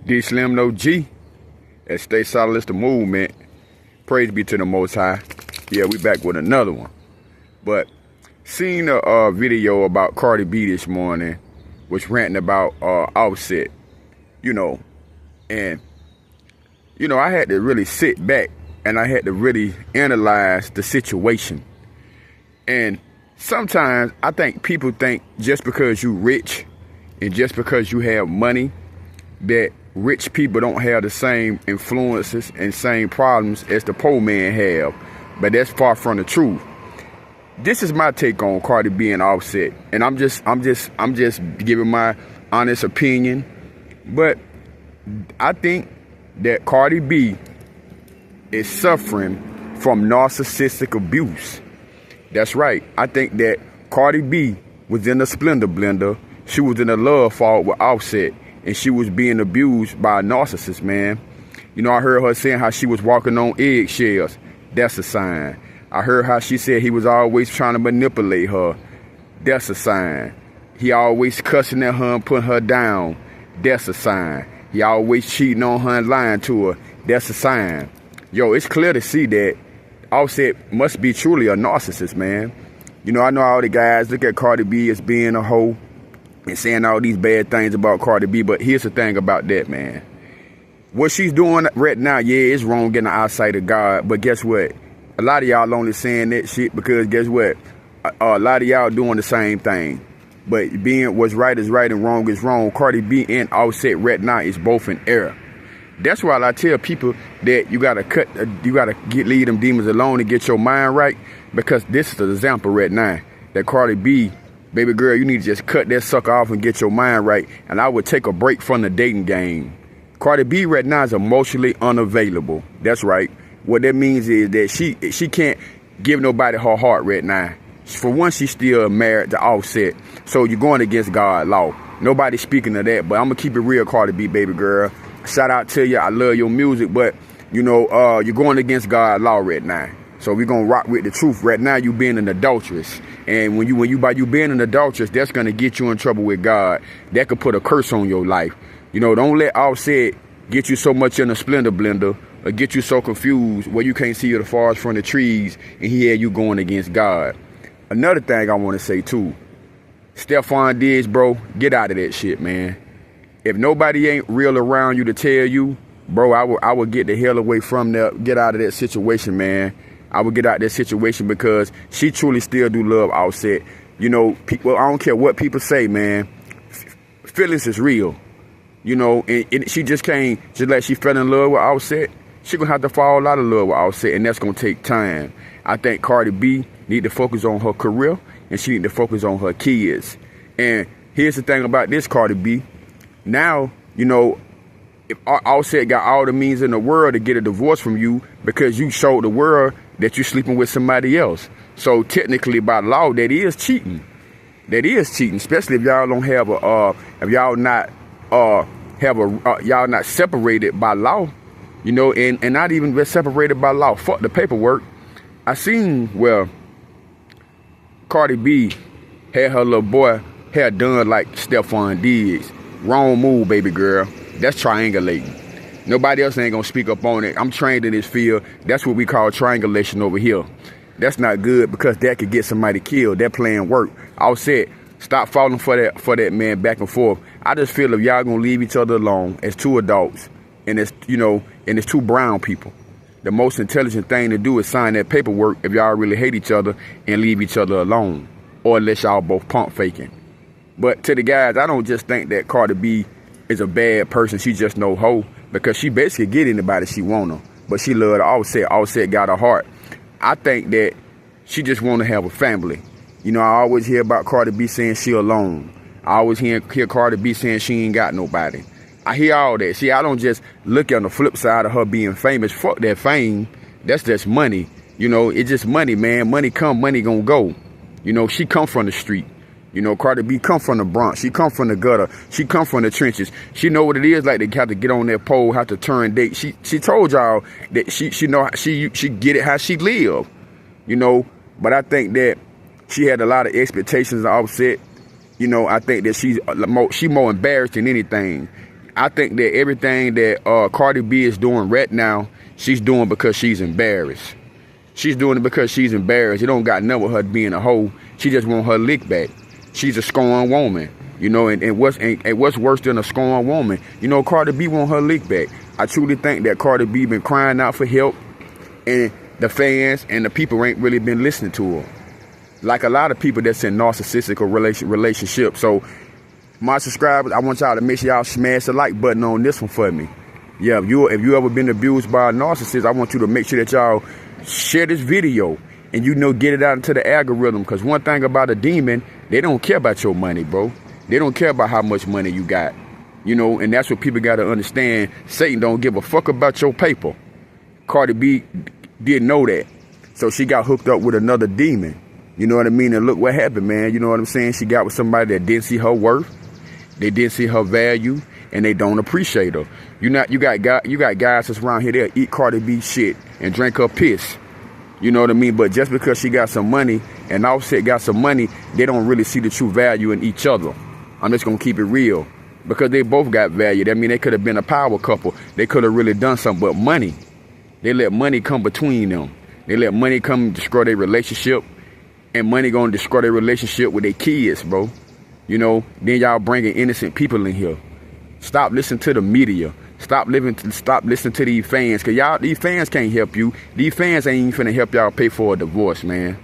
DEESLIMDAOG at STAYSOLIDISDAMOVEMENT. Praise be to the Most High. Yeah, we back with another one. But seen a video about Cardi B this morning, was ranting about Offset, and I had to really sit back and I had to really analyze the situation. And sometimes I think people think just because you rich and just because you have money, that rich people don't have the same influences and same problems as the poor man have. But that's far from the truth. This is my take on Cardi B and Offset, and I'm just giving my honest opinion. But I think that Cardi B is suffering from narcissistic abuse. That's right. I think that Cardi B was in a Splendor blender. She was in a love fault with Offset, and she was being abused by a narcissist, man. I heard her saying how she was walking on eggshells. That's a sign. I heard how she said he was always trying to manipulate her. That's a sign. He always cussing at her and putting her down. That's a sign. He always cheating on her and lying to her. That's a sign. Yo, it's clear to see that Offset must be truly a narcissist, man. I know all the guys look at Cardi B as being a hoe and saying all these bad things about Cardi B, but here's the thing about that, man. What she's doing right now, yeah, it's wrong in the eyesight of God, but guess what? A lot of y'all only saying that shit because guess what? A lot of y'all doing the same thing. But being what's right is right and wrong is wrong. Cardi B and Offset right now is both in error. That's why I tell people that you gotta leave them demons alone and get your mind right, because this is an example right now that Cardi B, baby girl, you need to just cut that sucker off and get your mind right. And I would take a break from the dating game. Cardi B right now is emotionally unavailable. That's right. What that means is that she can't give nobody her heart right now. For one, she's still married to Offset. So you're going against God's law. Nobody's speaking of that, but I'm going to keep it real, Cardi B, baby girl. Shout out to you. I love your music, but, you're going against God's law right now. So we're going to rock with the truth. Right now, you being an adulteress. And when you being an adulteress, that's going to get you in trouble with God. That could put a curse on your life. Don't let Offset get you so much in a Splendor blender or get you so confused where you can't see the forest from the trees and he had you going against God. Another thing I want to say too, Stephon Diggs, bro, get out of that shit, man. If nobody ain't real around you to tell you, bro, I would get the hell away from that, get out of that situation, man. I would get out of that situation because she truly still do love Offset. People, I don't care what people say, man. Feelings is real. And she just can't, just like she fell in love with Offset, she gonna have to fall out of love with Offset, and that's gonna take time. I think Cardi B need to focus on her career, and she need to focus on her kids. And here's the thing about this, Cardi B. Now, if Offset got all the means in the world to get a divorce from you because you showed the world that you're sleeping with somebody else. So technically, by law, that is cheating. That is cheating, especially if y'all don't have if y'all not y'all not separated by law, and not even separated by law. Fuck the paperwork. I seen where Cardi B had her little boy hair done like Stephon Diggs. Wrong move, baby girl. That's triangulating. Nobody else ain't gonna speak up on it. I'm trained in this field. That's what we call triangulation over here. That's not good because that could get somebody killed. That plan work. I said, stop falling for that man back and forth. I just feel if y'all gonna leave each other alone as two adults, and it's and it's two brown people, the most intelligent thing to do is sign that paperwork if y'all really hate each other and leave each other alone, or unless y'all both pump faking. But to the guys, I don't just think that Cardi B is a bad person. She just no hoe, because she basically get anybody she wanna, but she love Offset. Offset got her heart. I think that she just want to have a family. I always hear about Cardi B saying she alone. I always hear Cardi B saying she ain't got nobody. I hear all that. See, I don't just look on the flip side of her being famous. Fuck that fame. That's just money. It's just money, man. Money come, money gonna go. She come from the street. Cardi B come from the Bronx. She come from the gutter. She come from the trenches. She know what it is like to have to get on that pole, have to turn date. She told y'all that she know she get it how she live. But I think that she had a lot of expectations of Offset. I think that she's more embarrassed than anything. I think that everything that Cardi B is doing right now, she's doing because she's embarrassed. She's doing it because she's embarrassed. It don't got nothing with her being a hoe. She just want her lick back. She's a scorned woman, you know, and what's worse than a scorned woman? You know, Cardi B want her lick back. I truly think that Cardi B been crying out for help, and the fans and the people ain't really been listening to her. Like a lot of people that's in narcissistic relationships. So my subscribers, I want y'all to make sure y'all smash the like button on this one for me. Yeah, if you ever been abused by a narcissist, I want you to make sure that y'all share this video and, you know, get it out into the algorithm. Because one thing about a demon, they don't care about your money, bro. They don't care about how much money you got. You know, and that's what people got to understand. Satan don't give a fuck about your paper. Cardi B didn't know that. So she got hooked up with another demon. You know what I mean? And look what happened, man. You know what I'm saying? She got with somebody that didn't see her worth. They didn't see her value, and they don't appreciate her. You got guys that's around here, they'll eat Cardi B shit and drink her piss. You know what I mean? But just because she got some money and Offset got some money, they don't really see the true value in each other. I'm just gonna keep it real. Because they both got value. That mean they could have been a power couple. They could have really done something, but money. They let money come between them. They let money come and destroy their relationship, and money gonna destroy their relationship with their kids, bro. You know, then y'all bringing innocent people in here. Stop listening to the media. Stop listening to these fans, cause these fans can't help you. These fans ain't even finna help y'all pay for a divorce, man.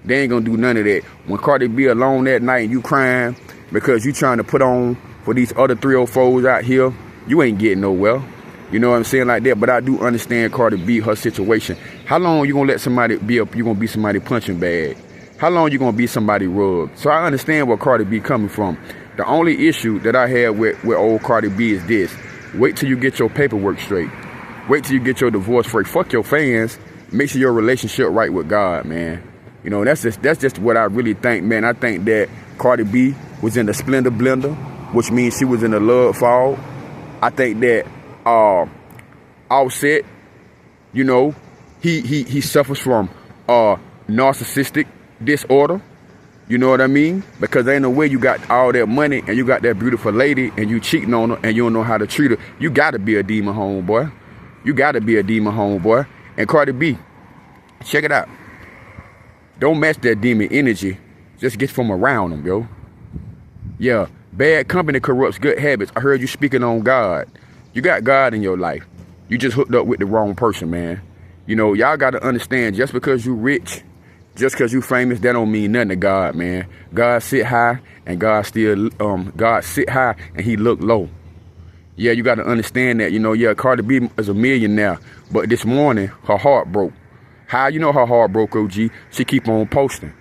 They ain't gonna do none of that. When Cardi B alone that night and you crying because you trying to put on for these other 304s out here, you ain't getting nowhere. You know what I'm saying, like that. But I do understand Cardi B, her situation. How long you gonna let somebody you gonna be somebody punching bag? How long you gonna be somebody rug? So I understand where Cardi B coming from. The only issue that I have with old Cardi B is this: wait till you get your paperwork straight. Wait till you get your divorce straight. Fuck your fans. Make sure your relationship right with God, man. You know, that's just what I really think, man. I think that Cardi B was in the Splendor Blender, which means she was in the love fall. I think that Offset, you know, he suffers from narcissistic disorder. You know what I mean? Because ain't no way you got all that money and you got that beautiful lady and you cheating on her and you don't know how to treat her. You got to be a demon homeboy. You got to be a demon homeboy. And Cardi B, check it out. Don't match that demon energy. Just get from around them, yo. Yeah, bad company corrupts good habits. I heard you speaking on God. You got God in your life. You just hooked up with the wrong person, man. You know, y'all got to understand, just because you rich, just because you famous, that don't mean nothing to God, man. God sit high and God sit high and he look low. Yeah, you got to understand that. You know, yeah, Cardi B is a millionaire, but this morning her heart broke. How you know her heart broke, OG? She keep on posting.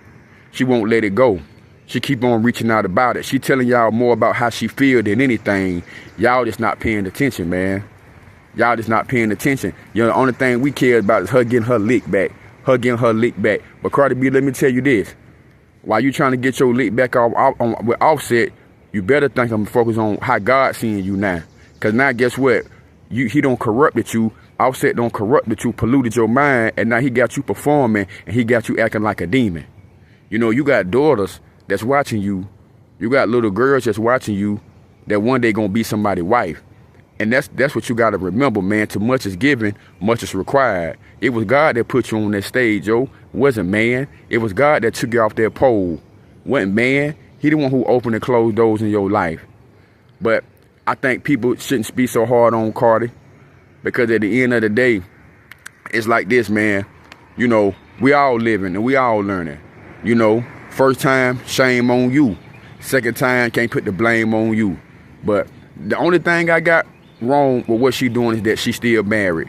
She won't let it go. She keep on reaching out about it. She telling y'all more about how she feel than anything. Y'all just not paying attention, man. Y'all just not paying attention. You know, the only thing we care about is her getting her lick back. Her getting her lick back. But Cardi B, let me tell you this. While you trying to get your lick back with Offset, you better think I'm focused on how God seeing you now. Because now, guess what? He don't corrupted you. Offset don't corrupted you, polluted your mind, and now he got you performing, and he got you acting like a demon. You know, you got daughters that's watching you. You got little girls that's watching you that one day gonna be somebody's wife. And that's what you gotta remember, man. Too much is given, much is required. It was God that put you on that stage, yo. It wasn't man. It was God that took you off that pole. Wasn't man. He the one who opened and closed doors in your life. But I think people shouldn't be so hard on Cardi, because at the end of the day, it's like this, man. You know, we all living and we all learning. You know, first time, shame on you. Second time, can't put the blame on you. But the only thing I got wrong with what she doing is that she still married.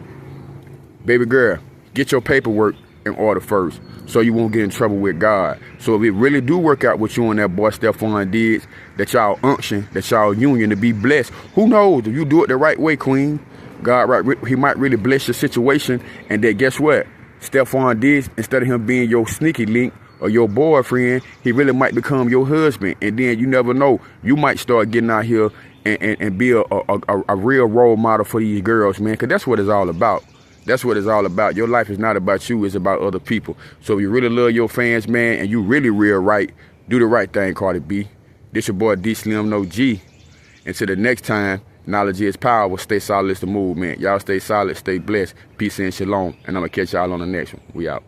Baby girl, get your paperwork in order first, so you won't get in trouble with God. So if it really do work out what you and that boy Stephon did, that y'all unction, that y'all union to be blessed, who knows? If you do it the right way, queen, God, right, he might really bless your situation. And then guess what? Stephon did, instead of him being your sneaky link or your boyfriend, he really might become your husband. And then you never know, you might start getting out here and be a real role model for these girls, man, because that's what it's all about. That's what it's all about. Your life is not about you, it's about other people. So if you really love your fans, man, and you really real right, do the right thing, Cardi B. This your boy DEESLIMDAOG. Until the next time, Knowledge is power. Stay solid is the movement. Y'all stay solid, stay blessed. Peace and shalom. And I'm going to catch y'all on the next one. We out.